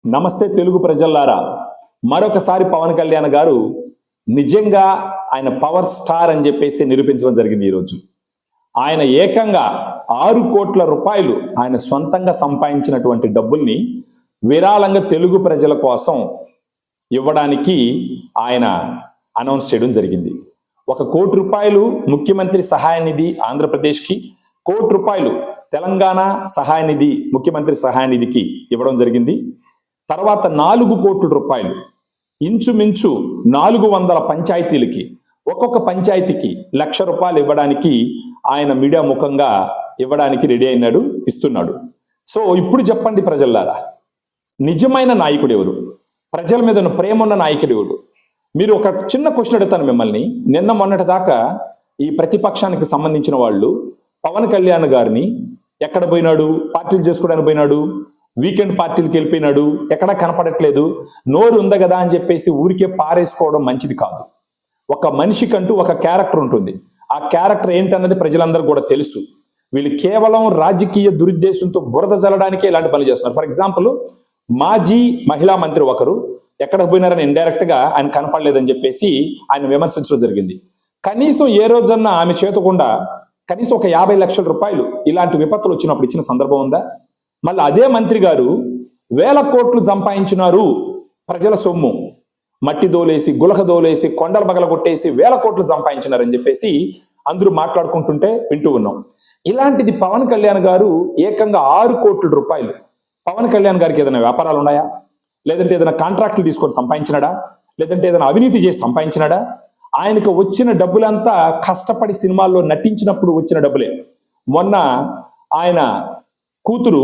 నమస్తే తెలుగు ప్రజల్లారా, మరొకసారి పవన్ కళ్యాణ్ గారు నిజంగా ఆయన పవర్ స్టార్ అని చెప్పేసి నిరూపించడం జరిగింది. ఈరోజు ఆయన ఏకంగా 6 కోట్ల రూపాయలు ఆయన స్వంతంగా సంపాదించినటువంటి డబ్బుల్ని విరాళంగా తెలుగు ప్రజల కోసం ఇవ్వడానికి ఆయన అనౌన్స్ చేయడం జరిగింది. 1 కోటి రూపాయలు ముఖ్యమంత్రి సహాయ నిధి ఆంధ్రప్రదేశ్కి, 1 కోటి రూపాయలు తెలంగాణ సహాయ నిధి ముఖ్యమంత్రి సహాయ నిధికి ఇవ్వడం జరిగింది. తర్వాత 4 కోట్ల రూపాయలు ఇంచుమించు 400 పంచాయతీలకి, ఒక్కొక్క పంచాయతీకి 1,00,000 రూపాయలు ఇవ్వడానికి ఆయన మీడియా ముఖంగా ఇవ్వడానికి రెడీ అయినాడు, ఇస్తున్నాడు. సో ఇప్పుడు చెప్పండి ప్రజల్లారా, నిజమైన నాయకుడు ఎవరు? ప్రజల మీద ప్రేమ ఉన్న నాయకుడు ఎవరు? మీరు ఒక చిన్న క్వశ్చన్ అడుగుతాను మిమ్మల్ని. నిన్న మొన్నటి దాకా ఈ ప్రతిపక్షానికి సంబంధించిన వాళ్ళు పవన్ కళ్యాణ్ గారిని ఎక్కడ పోయినాడు, పార్టీలు చేసుకోవడానికి పోయినాడు, వీకెండ్ పార్టీలకు వెళ్ళిపోయినాడు, ఎక్కడా కనపడట్లేదు, నోరు ఉందా కదా అని చెప్పేసి ఊరికే పారేసుకోవడం మంచిది కాదు. ఒక మనిషికంటూ ఒక క్యారెక్టర్ ఉంటుంది. ఆ క్యారెక్టర్ ఏంటన్నది ప్రజలందరూ కూడా తెలుసు. వీళ్ళు కేవలం రాజకీయ దురుద్దేశంతో బురద జల్లడానికే ఇలాంటి పనులు చేస్తున్నారు. ఫర్ ఎగ్జాంపుల్, మాజీ మహిళా మంత్రి ఒకరు ఎక్కడికి పోయినారని ఇండైరెక్ట్ గా ఆయన కనపడలేదని చెప్పేసి ఆయన విమర్శించడం జరిగింది. కనీసం ఏ రోజన్నా ఆమె చేతకుండా కనీసం ఒక 50 లక్షల రూపాయలు ఇలాంటి విపత్తులు వచ్చినప్పుడు ఇచ్చిన సందర్భం ఉందా? మళ్ళీ అదే మంత్రి గారు 1,000 కోట్లు సంపాదించినారు, ప్రజల సొమ్ము మట్టి దోలేసి, గులక దోలేసి, కొండలు పగల కొట్టేసి 1,000 కోట్లు సంపాదించినారని చెప్పేసి అందరూ మాట్లాడుకుంటుంటే వింటూ ఉన్నాం. ఇలాంటిది పవన్ కళ్యాణ్ గారు ఏకంగా 6 కోట్ల రూపాయలు. పవన్ కళ్యాణ్ గారికి ఏదైనా వ్యాపారాలు ఉన్నాయా? లేదంటే ఏదైనా కాంట్రాక్టులు తీసుకొని సంపాదించినాడా? లేదంటే ఏదైనా అవినీతి చేసి సంపాదించినాడా? ఆయనకు వచ్చిన డబ్బులంతా కష్టపడి సినిమాల్లో నటించినప్పుడు వచ్చిన డబ్బులే. మొన్న ఆయన కూతురు,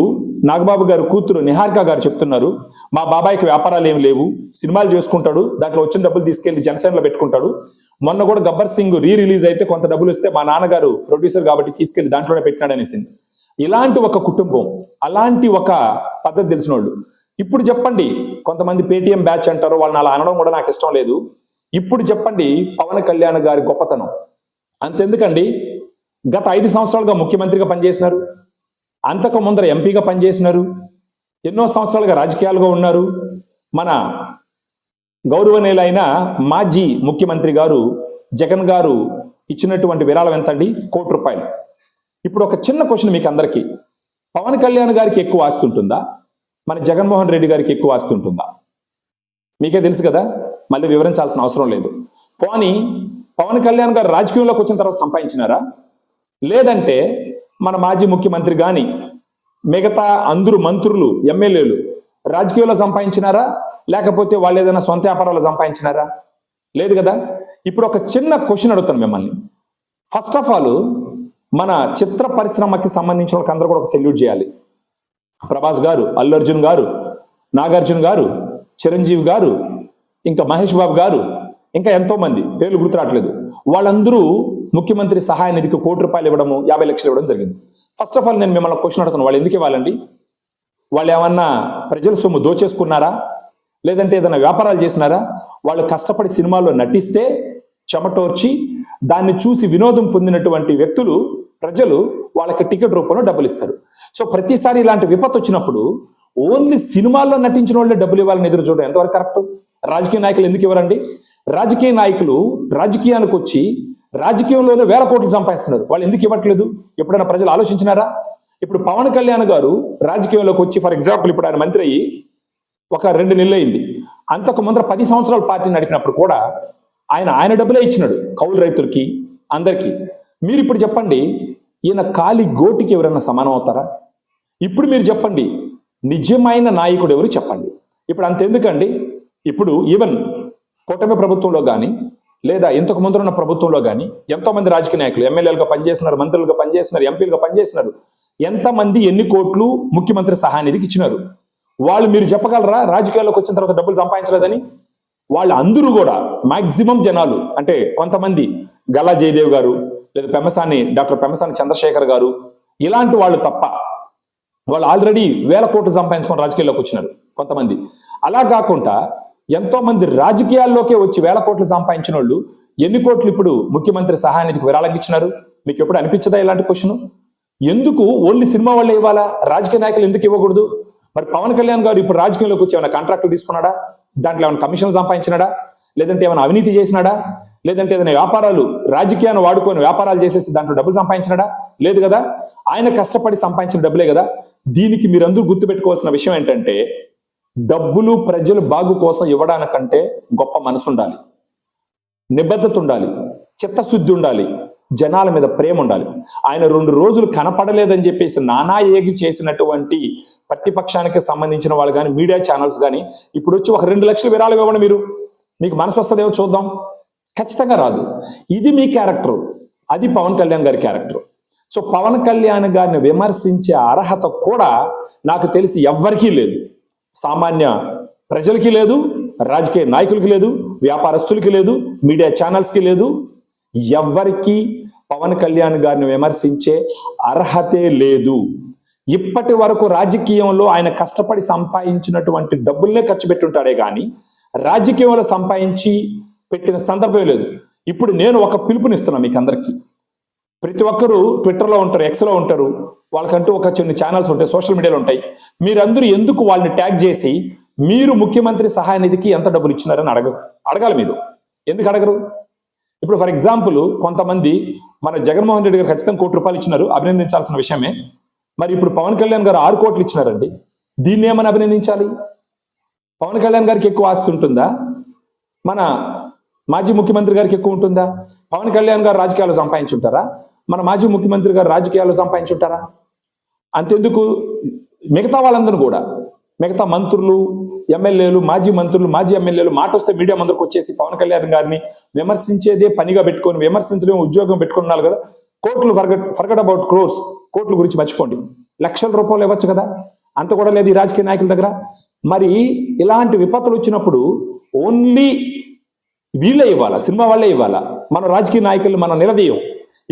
నాగబాబు గారు కూతురు నిహారిక గారు చెప్తున్నారు, మా బాబాయికి వ్యాపారాలు ఏమి లేవు, సినిమాలు చేసుకుంటాడు, దాంట్లో వచ్చిన డబ్బులు తీసుకెళ్లి జనసేనలో పెట్టుకుంటాడు. మొన్న కూడా గబ్బర్ సింగ్ రిలీజ్ అయితే కొంత డబ్బులు వస్తే మా నాన్నగారు ప్రొడ్యూసర్ కాబట్టి తీసుకెళ్లి దాంట్లోనే పెట్టినాడు అనేసి. ఇలాంటి ఒక కుటుంబం, అలాంటి ఒక పద్ధతి తెలిసిన వాళ్ళు. ఇప్పుడు చెప్పండి, కొంతమంది పేటీఎం బ్యాచ్ అంటారు, వాళ్ళని అలా అనడం కూడా నాకు ఇష్టం లేదు. ఇప్పుడు చెప్పండి పవన్ కళ్యాణ్ గారి గొప్పతనం. అంతెందుకండి, గత 5 సంవత్సరాలుగా ముఖ్యమంత్రిగా పనిచేసినారు, అంతకు ముందర ఎంపీగా పనిచేసినారు, ఎన్నో సంవత్సరాలుగా రాజకీయాలుగా ఉన్నారు. మన గౌరవనీయులైన మాజీ ముఖ్యమంత్రి గారు జగన్ గారు ఇచ్చినటువంటి విరాళం ఎంతండి? 1 కోటి రూపాయలు. ఇప్పుడు ఒక చిన్న క్వశ్చన్ మీకు అందరికీ, పవన్ కళ్యాణ్ గారికి ఎక్కువ ఆస్తి ఉంటుందా, మన జగన్మోహన్ రెడ్డి గారికి ఎక్కువ ఆస్తి ఉంటుందా? మీకే తెలుసు కదా, మళ్ళీ వివరించాల్సిన అవసరం లేదు. పోనీ పవన్ కళ్యాణ్ గారు రాజకీయంలోకి వచ్చిన తర్వాత సంపాదించినారా? లేదంటే మన మాజీ ముఖ్యమంత్రి కానీ మిగతా అందరూ మంత్రులు, ఎమ్మెల్యేలు రాజకీయాల్లో సంపాదించినారా? లేకపోతే వాళ్ళు ఏదైనా సొంత వ్యాపారాలు సంపాదించినారా? లేదు కదా. ఇప్పుడు ఒక చిన్న క్వశ్చన్ అడుగుతాను మిమ్మల్ని. ఫస్ట్ ఆఫ్ ఆల్, మన చిత్ర పరిశ్రమకి సంబంధించిన వాళ్ళకి అందరూ కూడా ఒక సెల్యూట్ చేయాలి. ప్రభాస్ గారు, అల్లు అర్జున్ గారు, నాగార్జున గారు, చిరంజీవి గారు, ఇంకా మహేష్ బాబు గారు, ఇంకా ఎంతో మంది పేర్లు గుర్తురావట్లేదు, వాళ్ళందరూ ముఖ్యమంత్రి సహాయ నిధికి 1 కోటి రూపాయలు ఇవ్వడము, 50 లక్షలు ఇవ్వడం జరిగింది. ఫస్ట్ ఆఫ్ ఆల్ నేను మిమ్మల్ని క్వశ్చన్ అడుగుతాను, వాళ్ళు ఎందుకు ఇవ్వాలండి? వాళ్ళు ఏమన్నా ప్రజల సొమ్ము దోచేసుకున్నారా? లేదంటే ఏదైనా వ్యాపారాలు చేసినారా? వాళ్ళు కష్టపడి సినిమాల్లో నటిస్తే చెమటోర్చి దాన్ని చూసి వినోదం పొందినటువంటి వ్యక్తులు, ప్రజలు వాళ్ళకి టికెట్ రూపంలో డబ్బులు ఇస్తారు. సో ప్రతిసారి ఇలాంటి విపత్తు వచ్చినప్పుడు ఓన్లీ సినిమాల్లో నటించిన వాళ్ళే డబ్బులు ఇవ్వాలని ఎదురు చూడడం ఎంతవరకు కరెక్ట్? రాజకీయ నాయకులు ఎందుకు ఇవ్వరండి? రాజకీయ నాయకులు రాజకీయానికి వచ్చి రాజకీయంలోనే 1,000 కోట్లు సంపాదిస్తున్నారు, వాళ్ళు ఎందుకు ఇవ్వట్లేదు? ఎప్పుడైనా ప్రజలు ఆలోచించినారా? ఇప్పుడు పవన్ కళ్యాణ్ గారు రాజకీయంలోకి వచ్చి, ఫర్ ఎగ్జాంపుల్ ఇప్పుడు ఆయన మంత్రి అయ్యి ఒక 2 నెలలు అయింది. అంతకు ముందర 10 సంవత్సరాల పార్టీ నడిపినప్పుడు కూడా ఆయన డబ్బులే ఇచ్చినాడు కౌలు రైతులకి, అందరికీ. మీరు ఇప్పుడు చెప్పండి, ఈయన కాలి గోటికి ఎవరైనా సమానం అవుతారా? ఇప్పుడు మీరు చెప్పండి, నిజమైన నాయకుడు ఎవరు చెప్పండి. ఇప్పుడు అంతెందుకండి, ఇప్పుడు ఈవెన్ కూటమి ప్రభుత్వంలో కానీ లేదా ఇంతకు ముందు ఉన్న ప్రభుత్వంలో కానీ ఎంతో మంది రాజకీయ నాయకులు ఎమ్మెల్యేలుగా పనిచేస్తున్నారు, మంత్రులుగా పనిచేస్తున్నారు, ఎంపీలుగా పనిచేస్తున్నారు. ఎంతమంది ఎన్ని కోట్లు ముఖ్యమంత్రి సహాయ నిధికి ఇచ్చినారు? వాళ్ళు మీరు చెప్పగలరా రాజకీయాల్లోకి వచ్చిన తర్వాత డబ్బులు సంపాదించలేదని? వాళ్ళు అందరూ కూడా మాక్సిమం జనాలు, అంటే కొంతమంది గల్లా జయదేవ్ గారు, లేదా డాక్టర్ పెమ్మసాని చంద్రశేఖర్ గారు, ఇలాంటి వాళ్ళు తప్ప వాళ్ళు ఆల్రెడీ 1,000 కోట్లు సంపాదించుకొని రాజకీయాల్లోకి వచ్చినారు కొంతమంది. అలా కాకుండా ఎంతో మంది రాజకీయాల్లోకే వచ్చి 1,000 కోట్లు సంపాదించిన వాళ్ళు ఎన్ని కోట్లు ఇప్పుడు ముఖ్యమంత్రి సహాయ నిధికి విరాళంగా ఇచ్చినారు? మీకు ఎప్పుడు అనిపించదా ఇలాంటి క్వశ్చన్? ఎందుకు ఓన్లీ సినిమా వాళ్ళే ఇవ్వాలా? రాజకీయ నాయకులు ఎందుకు ఇవ్వకూడదు? మరి పవన్ కళ్యాణ్ గారు ఇప్పుడు రాజకీయంలోకి వచ్చి ఏమైనా కాంట్రాక్టులు తీసుకున్నాడా? దాంట్లో ఏమైనా కమిషన్లు సంపాదించినాడా? లేదంటే ఏమైనా అవినీతి చేసినాడా? లేదంటే ఏదైనా వ్యాపారాలు రాజకీయాన్ని వాడుకొని వ్యాపారాలు చేసేసి దాంట్లో డబ్బులు సంపాదించినాడా? లేదు కదా. ఆయన కష్టపడి సంపాదించిన డబ్బులే కదా. దీనికి మీరందరూ గుర్తుపెట్టుకోవాల్సిన విషయం ఏంటంటే, డబ్బులు ప్రజలు బాగు కోసం ఇవ్వడానికంటే గొప్ప మనసు ఉండాలి, నిబద్ధత ఉండాలి, చిత్తశుద్ధి ఉండాలి, జనాల మీద ప్రేమ ఉండాలి. ఆయన 2 రోజులు కనపడలేదని చెప్పేసి నానా ఏగి చేసినటువంటి ప్రతిపక్షానికి సంబంధించిన వాళ్ళు కానీ, మీడియా ఛానల్స్ కానీ ఇప్పుడు వచ్చి ఒక 2 లక్షల విరాళం ఇవ్వండి, మీకు మనసు వస్తుందేమో చూద్దాం. ఖచ్చితంగా రాదు. ఇది మీ క్యారెక్టర్, అది పవన్ కళ్యాణ్ గారి క్యారెక్టర్. సో పవన్ కళ్యాణ్ గారిని విమర్శించే అర్హత కూడా నాకు తెలిసి ఎవ్వరికీ లేదు. సామాన్య ప్రజలకి లేదు, రాజకీయ నాయకులకి లేదు, వ్యాపారస్తులకి లేదు, మీడియా ఛానల్స్కి లేదు. ఎవ్వరికీ పవన్ కళ్యాణ్ గారిని విమర్శించే అర్హతే లేదు. ఇప్పటి వరకు రాజకీయంలో ఆయన కష్టపడి సంపాదించినటువంటి డబ్బుల్నే ఖర్చు పెట్టుంటాడే కానీ రాజకీయంలో సంపాదించి పెట్టిన సందర్భం లేదు. ఇప్పుడు నేను ఒక పిలుపునిస్తున్నా మీకు అందరికీ. ప్రతి ఒక్కరూ ట్విట్టర్లో ఉంటారు, ఎక్స్లో ఉంటారు, వాళ్ళకంటూ ఒక చిన్న ఛానల్స్ ఉంటాయి, సోషల్ మీడియాలో ఉంటాయి. మీరందరూ ఎందుకు వాళ్ళని ట్యాగ్ చేసి మీరు ముఖ్యమంత్రి సహాయ నిధికి ఎంత డబ్బులు ఇచ్చినారని అడగాలి మీరు. ఎందుకు అడగరు? ఇప్పుడు ఫర్ ఎగ్జాంపుల్ కొంతమంది మన జగన్మోహన్ రెడ్డి గారు ఖచ్చితంగా ₹1 కోటి ఇచ్చినారు, అభినందించాల్సిన విషయమే. మరి ఇప్పుడు పవన్ కళ్యాణ్ గారు 6 కోట్లు ఇచ్చినారండి, దీన్ని ఏమని అభినందించాలి? పవన్ కళ్యాణ్ గారికి ఎక్కువ ఆస్తి ఉంటుందా? మన మాజీ ముఖ్యమంత్రి గారికి ఎక్కువ ఉంటుందా? పవన్ కళ్యాణ్ గారు రాజకీయాల్లో సంపాదించుంటారా? మన మాజీ ముఖ్యమంత్రి గారు రాజకీయాల్లో సంపాదించుంటారా? అంతెందుకు మిగతా వాళ్ళందరూ కూడా, మిగతా మంత్రులు, ఎమ్మెల్యేలు, మాజీ మంత్రులు, మాజీ ఎమ్మెల్యేలు మాట వస్తే మీడియా ముందరకు వచ్చేసి పవన్ కళ్యాణ్ గారిని విమర్శించేదే పనిగా పెట్టుకొని, విమర్శించడం ఉద్యోగం పెట్టుకున్నారు కదా. కోట్లు ఫర్గట్ అబౌట్ క్రోర్స్, కోట్ల గురించి మర్చిపోండి, లక్షల రూపాయలు ఇవ్వచ్చు కదా. అంత కూడా లేదు ఈ రాజకీయ నాయకుల దగ్గర. మరి ఇలాంటి విపత్తులు వచ్చినప్పుడు ఓన్లీ వీళ్ళే ఇవ్వాలా, సినిమా వాళ్ళే ఇవ్వాలా? మన రాజకీయ నాయకులు మనం నిలదీయం.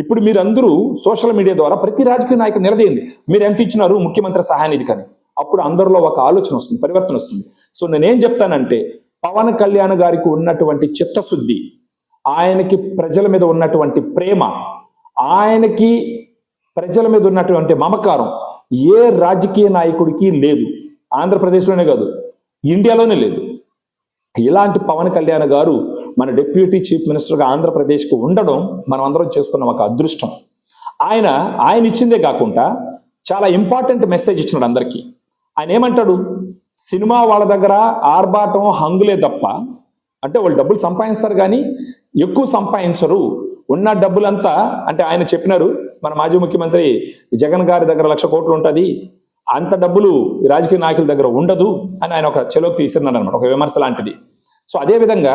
ఇప్పుడు మీరందరూ సోషల్ మీడియా ద్వారా ప్రతి రాజకీయ నాయకులు నిలదీయండి, మీరు ఎంత ఇచ్చినారు ముఖ్యమంత్రి సహాయ నిధి కానీ. అప్పుడు అందరిలో ఒక ఆలోచన వస్తుంది, పరివర్తన వస్తుంది. సో నేనేం చెప్తానంటే, పవన్ కళ్యాణ్ గారికి ఉన్నటువంటి చిత్తశుద్ధి, ఆయనకి ప్రజల మీద ఉన్నటువంటి ప్రేమ, ఆయనకి ప్రజల మీద ఉన్నటువంటి మమకారం ఏ రాజకీయ నాయకుడికి లేదు. ఆంధ్రప్రదేశ్లోనే కాదు, ఇండియాలోనే లేదు. ఇలాంటి పవన్ కళ్యాణ్ గారు మన డిప్యూటీ చీఫ్ మినిస్టర్గా ఆంధ్రప్రదేశ్కు ఉండడం మనం అందరం చేసుకున్న ఒక అదృష్టం. ఆయన ఇచ్చిందే కాకుండా చాలా ఇంపార్టెంట్ మెసేజ్ ఇచ్చినాడు అందరికీ. ఆయన ఏమంటాడు? సినిమా వాళ్ళ దగ్గర ఆర్భాటం, హంగులే తప్ప, అంటే వాళ్ళు డబ్బులు సంపాదిస్తారు కానీ ఎక్కువ సంపాదించరు. ఉన్న డబ్బులంతా, అంటే ఆయన చెప్పినారు మన మాజీ ముఖ్యమంత్రి జగన్ గారి దగ్గర 1,00,000 కోట్లు ఉంటుంది, అంత డబ్బులు ఈ రాజకీయ నాయకుల దగ్గర ఉండదు అని ఆయన ఒక చెలోకి తీసినాడు అనమాట, ఒక విమర్శ లాంటిది. సో అదేవిధంగా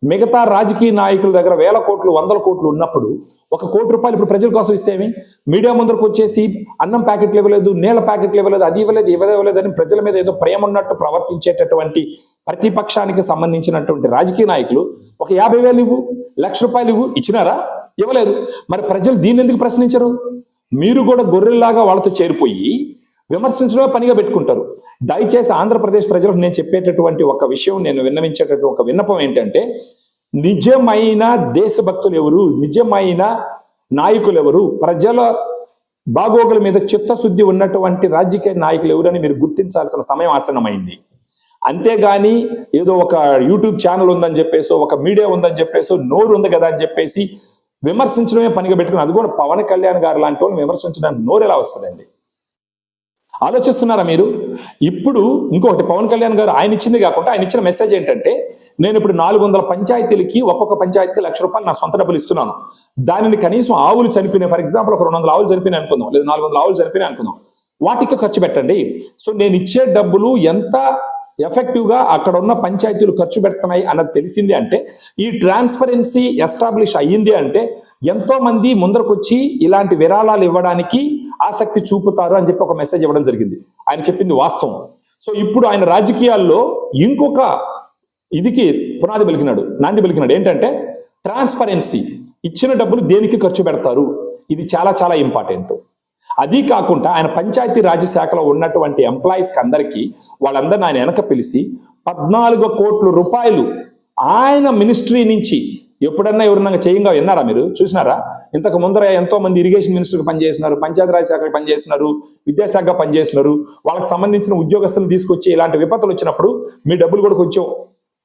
మిగతా రాజకీయ నాయకుల దగ్గర 1,000 కోట్లు 100 కోట్లు ఉన్నప్పుడు ₹1 కోటి ఇప్పుడు ప్రజల కోసం ఇస్తేమి, మీడియా ముందరకు వచ్చేసి అన్నం ప్యాకెట్లు ఇవ్వలేదు, నీళ్ల ప్యాకెట్లు ఇవ్వలేదు, అది ఇవ్వలేదు ఇవ్వలేదు అని ప్రజల మీద ఏదో ప్రేమ ఉన్నట్టు ప్రవర్తించేటటువంటి ప్రతిపక్షానికి సంబంధించినటువంటి రాజకీయ నాయకులు ఒక 50,000 ఇవ్వు, ₹1,00,000 ఇవ్వు, ఇచ్చినారా? ఇవ్వలేదు. మరి ప్రజలు దీన్ని ఎందుకు ప్రశ్నించరు? మీరు కూడా గొర్రెల్లాగా వాళ్ళతో చేరిపోయి విమర్శించడమే పనిగా పెట్టుకుంటారు. దయచేసి ఆంధ్రప్రదేశ్ ప్రజలకు నేను చెప్పేటటువంటి ఒక విషయం, నేను విన్నవించేటటువంటి ఒక విన్నపం ఏంటంటే, నిజమైన దేశభక్తులు ఎవరు, నిజమైన నాయకులు ఎవరు, ప్రజల బాగోగుల మీద చిత్తశుద్ధి ఉన్నటువంటి రాజకీయ నాయకులు ఎవరని మీరు గుర్తించాల్సిన సమయం ఆసన్నమైంది. అంతేగాని ఏదో ఒక యూట్యూబ్ ఛానల్ ఉందని చెప్పేసి, ఒక మీడియా ఉందని చెప్పేసి, నోరు ఉంది కదా అని చెప్పేసి విమర్శించడమే పనిగా పెట్టుకుని, అది కూడా పవన్ కళ్యాణ్ గారు లాంటి వాళ్ళు విమర్శించడానికి నోరు ఎలా వస్తుందండి? ఆలోచిస్తున్నారా మీరు? ఇప్పుడు ఇంకొకటి, పవన్ కళ్యాణ్ గారు ఆయన ఇచ్చింది కాకుండా ఆయన ఇచ్చిన మెసేజ్ ఏంటంటే, నేను ఇప్పుడు 400 పంచాయతీలకి ఒక్కొక్క పంచాయతీకి ₹1,00,000 నా సొంత డబ్బులు ఇస్తున్నాను. దానిని కనీసం ఆవులు చనిపోయినాయి, ఫర్ ఎగ్జాంపుల్ ఒక 200 ఆవులు చనిపోయినాయి అనుకుందాం, లేదా 400 ఆవులు చనిపోయినాయి అనుకుందాం, వాటికి ఖర్చు పెట్టండి. సో నేను ఇచ్చే డబ్బులు ఎంత ఎఫెక్టివ్గా అక్కడ ఉన్న పంచాయతీలు ఖర్చు పెడుతున్నాయి అన్నది తెలిసింది అంటే, ఈ ట్రాన్స్పరెన్సీ ఎస్టాబ్లిష్ అయ్యింది అంటే, ఎంతో మంది ముందరకు వచ్చి ఇలాంటి విరాళాలు ఇవ్వడానికి ఆసక్తి చూపుతారు అని చెప్పి ఒక మెసేజ్ ఇవ్వడం జరిగింది. ఆయన చెప్పింది వాస్తవం. సో ఇప్పుడు ఆయన రాజకీయాల్లో ఇంకొక ఇదికి పునాది పలికినాడు, నాంది పలికినాడు. ఏంటంటే ట్రాన్స్పరెన్సీ, ఇచ్చిన డబ్బులు దేనికి ఖర్చు పెడతారు, ఇది చాలా చాలా ఇంపార్టెంట్. అది కాకుండా ఆయన పంచాయతీ రాజ్ శాఖలో ఉన్నటువంటి ఎంప్లాయీస్కి అందరికీ, వాళ్ళందరినీ ఆయన వెనక పిలిచి ₹14 కోట్ల ఆయన మినిస్ట్రీ నుంచి ఎప్పుడన్నా ఎవరన్నా చేయంగా విన్నారా మీరు? చూసినారా? ఇంతకు ముందర ఎంతో మంది ఇరిగేషన్ మినిస్టర్కి పనిచేస్తున్నారు, పంచాయతీరాజ్ శాఖకు పనిచేస్తున్నారు, విద్యాశాఖ పనిచేస్తున్నారు. వాళ్ళకి సంబంధించిన ఉద్యోగస్తులను తీసుకొచ్చి ఇలాంటి విపత్తులు వచ్చినప్పుడు మీ డబ్బులు కూడా కొంచెం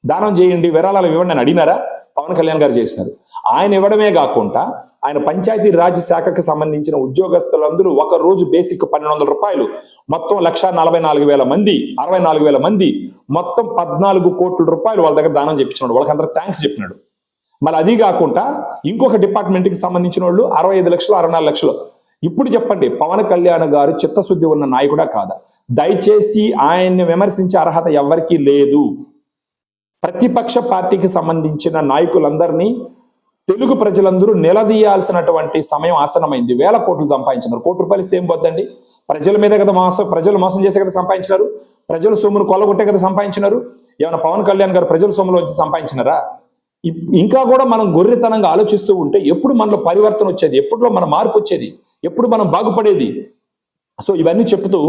దానం చేయండి, విరాళాలు ఇవ్వండి అని అడిగినారా? పవన్ కళ్యాణ్ గారు చేసినారు. ఆయన ఇవ్వడమే కాకుండా ఆయన పంచాయతీ రాజ్ శాఖకు సంబంధించిన ఉద్యోగస్తులందరూ ఒక రోజు బేసిక్ 1,200 రూపాయలు, మొత్తం 1,44,000 మంది, 64,000 మంది, మొత్తం 14 కోట్ల రూపాయలు వాళ్ళ దగ్గర దానం చెప్పించినాడు. వాళ్ళకందరూ థ్యాంక్స్ చెప్పినాడు. మళ్ళీ అది కాకుండా ఇంకొక డిపార్ట్మెంట్కి సంబంధించిన వాళ్ళు 65 లక్షలు, 64 లక్షలు. ఇప్పుడు చెప్పండి, పవన్ కళ్యాణ్ గారు చిత్తశుద్ధి ఉన్న నాయకుడా కాదా? దయచేసి ఆయన్ని విమర్శించే అర్హత ఎవరికీ లేదు. ప్రతిపక్ష పార్టీకి సంబంధించిన నాయకులందరినీ తెలుగు ప్రజలందరూ నిలదీయాల్సినటువంటి సమయం ఆసనమైంది. 1000 కోట్లు సంపాదించినారు. కోటి రూపాయలు ఇస్తే ఏం పోద్దండి? ప్రజల మీద కదా ప్రజలు మోసం చేసే కదా సంపాదించినారు, ప్రజల సొమ్మును కొల్లగొట్టే కదా సంపాదించినారు. ఏమైనా పవన్ కళ్యాణ్ గారు ప్రజల సొమ్ములో వచ్చి సంపాదించినారా? ఇంకా కూడా మనం గొర్రెతనంగా ఆలోచిస్తూ ఉంటే ఎప్పుడు మనలో పరివర్తన వచ్చేది? ఎప్పుడులో మన మార్పు వచ్చేది? ఎప్పుడు మనం బాగుపడేది? సో ఇవన్నీ చెప్తూ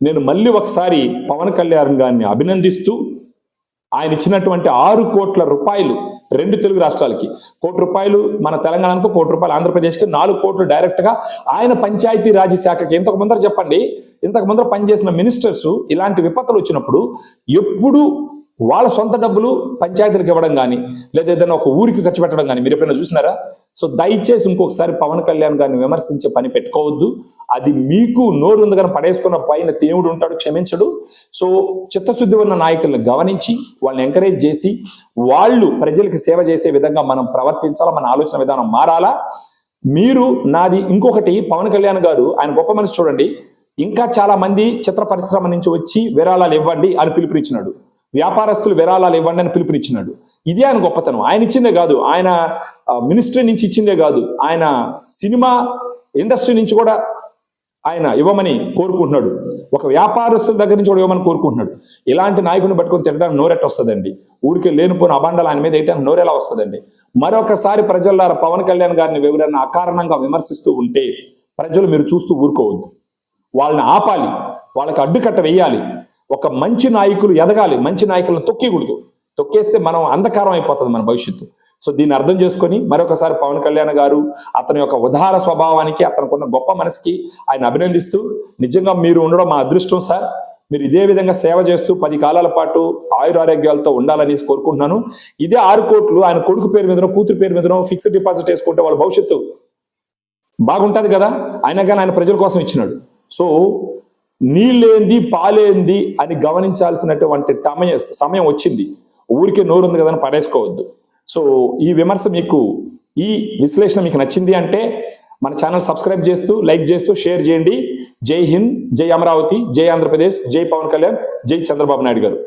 నేను మళ్ళీ ఒకసారి పవన్ కళ్యాణ్ గారిని అభినందిస్తూ, ఆయన ఇచ్చినటువంటి 6 కోట్ల రూపాయలు 2 తెలుగు రాష్ట్రాలకి, 1 కోటి రూపాయలు మన తెలంగాణకు, 1 కోటి రూపాయలు ఆంధ్రప్రదేశ్కి, 4 కోట్లు డైరెక్ట్ గా ఆయన పంచాయతీ రాజ్ శాఖకి. ఇంతకు ముందర చెప్పండి, ఇంతకు ముందర పనిచేసిన మినిస్టర్స్ ఇలాంటి విపత్తులు వచ్చినప్పుడు ఎప్పుడు వాళ్ళ సొంత డబ్బులు పంచాయతీలకు ఇవ్వడం కానీ, లేదా ఏదైనా ఒక ఊరికి ఖర్చు పెట్టడం కానీ మీరు ఎప్పుడైనా చూసినారా? సో దయచేసి ఇంకొకసారి పవన్ కళ్యాణ్ గారిని విమర్శించే పని పెట్టుకోవద్దు. అది మీకు నోరు ఉంది కానీ పడేసుకున్న పైన దేవుడు ఉంటాడు, క్షమించడు. సో చిత్తశుద్ధి ఉన్న నాయకులను గమనించి వాళ్ళని ఎంకరేజ్ చేసి వాళ్ళు ప్రజలకు సేవ చేసే విధంగా మనం ప్రవర్తించాలా, మన ఆలోచన విధానం మారాలా. మీరు నాది ఇంకొకటి, పవన్ కళ్యాణ్ గారు ఆయన గొప్ప మనసు చూడండి, ఇంకా చాలా మంది చిత్ర పరిశ్రమ నుంచి వచ్చి విరాళాలు ఇవ్వండి అని పిలుపునిచ్చినాడు, వ్యాపారస్తులు విరాళాలు ఇవ్వండి అని పిలుపునిచ్చినాడు. ఇదే ఆయన గొప్పతనం. ఆయన ఇచ్చిందే కాదు, ఆయన మినిస్ట్రీ నుంచి ఇచ్చిందే కాదు, ఆయన సినిమా ఇండస్ట్రీ నుంచి కూడా ఆయన ఇవ్వమని కోరుకుంటున్నాడు. ఒక వ్యాపారస్తుల దగ్గర నుంచి కూడా ఇవ్వమని కోరుకుంటున్నాడు. ఇలాంటి నాయకుడిని పట్టుకొని తిట్టడానికి నోరెట్ట వస్తుందండి? ఊరికే లేనిపోయిన అబాండాలు ఆయన మీద వేయడానికి నోరెలా వస్తుందండి? మరొకసారి ప్రజలారా, పవన్ కళ్యాణ్ గారిని ఎవరైనా అకారణంగా విమర్శిస్తూ ఉంటే ప్రజలు మీరు చూస్తూ ఊరుకోవద్దు. వాళ్ళని ఆపాలి, వాళ్ళకి అడ్డుకట్ట వేయాలి. ఒక మంచి నాయకులు ఎదగాలి, మంచి నాయకులను తొక్కేకూడదు. తొక్కేస్తే మనం అంధకారం అయిపోతుంది మన భవిష్యత్తు. సో దీన్ని అర్థం చేసుకొని మరొకసారి పవన్ కళ్యాణ్ గారు అతని యొక్క ఉదార స్వభావానికి, అతనుకున్న గొప్ప మనసుకి ఆయన అభినందిస్తూ, నిజంగా మీరు ఉండడం మా అదృష్టం సార్. మీరు ఇదే విధంగా సేవ చేస్తూ 10 కాలాల పాటు ఆయురారోగ్యాలతో ఉండాలని కోరుకుంటున్నాను. ఇదే 6 కోట్లు ఆయన కొడుకు పేరు మీదనో, కూతురు పేరు మీదనో ఫిక్స్డ్ డిపాజిట్ వేసుకుంటే వాళ్ళ భవిష్యత్తు బాగుంటుంది కదా. అయినా కానీ ఆయన ప్రజల కోసం ఇచ్చినాడు. సో నీళ్ళేంది పాలేంది అని గమనించాల్సినటువంటి సమయం వచ్చింది. ఊరికే నోరుంది కదా అని పడేసుకోవద్దు. సో ఈ విమర్శ మీకు, ఈ విశ్లేషణ మీకు నచ్చింది అంటే మన ఛానల్ సబ్స్క్రైబ్ చేస్తూ, లైక్ చేస్తూ, షేర్ చేయండి. జై హింద్, జై అమరావతి, జై ఆంధ్రప్రదేశ్, జై పవన్ కళ్యాణ్, జై చంద్రబాబు నాయుడు గారు.